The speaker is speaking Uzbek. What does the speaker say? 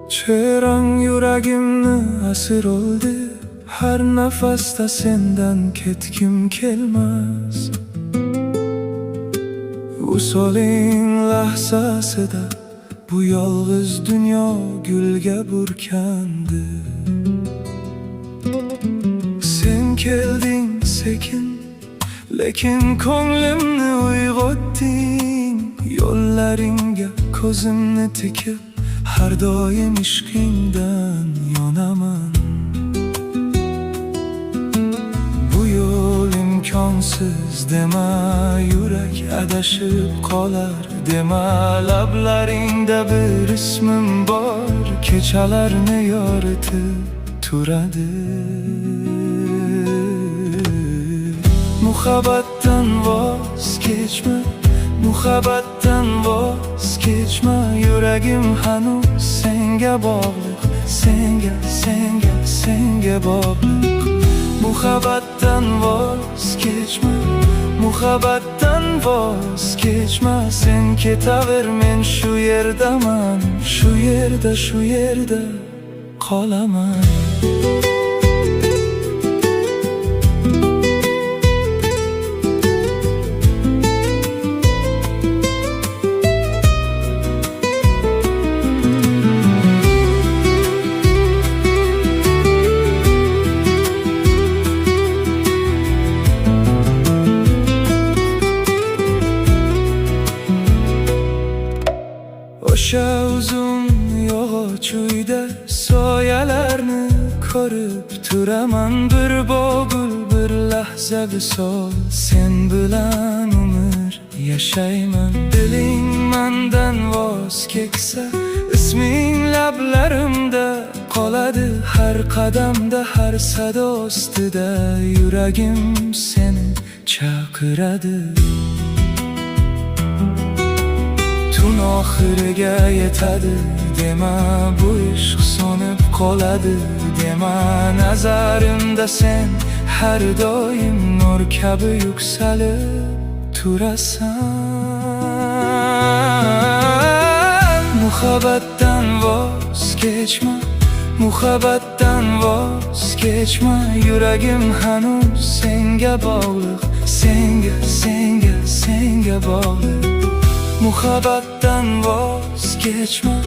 Çığıran yuragimni asir oldi. Har nafasda sendan ketgim kelmas. Usoling lahzasida bu yolg'iz dunyo gulga burkandi. Sen kelding sekin, lekin ko'nglimni uyg'otding. Yo'llaringga ko'zimni tikib, har doim ishqingdan yonaman. Bu yo'l imkonsiz dema, yurak adashib qolar dema. Lablaringda bir ismim bor, kechalarni yoritib turadi. Muhabbatdan voz kechma, muhabbatdan voz kechma. Yuragim hanuz senga bog'liq, senga bog'liq. Muhabbatdan voz kechma, muhabbatdan voz kechma. Sen ketaver, men shu yerdaman, shu yerda qolaman. O'sha uzun yog'och uyda soyalarni ko'rib turaman. Bir bog'ul, bir lahza visol, sen bilan umr yashayman. Diling mendan voz kechsa, isming lablarimda qoladi. Har qadamda, har sado ostida yuragim seni chaqiradi. Tun oxiriga yetadi dema, bu ishq so'nib qoladi dema. Nazarimda sen har doim nur kabi yuksalib turasan. Muhabbatdan voz kechma, muhabbatdan voz kechma. Yuragim hanuz senga bog'liq, senga bog'liq. Muhabbatdan voz kechma.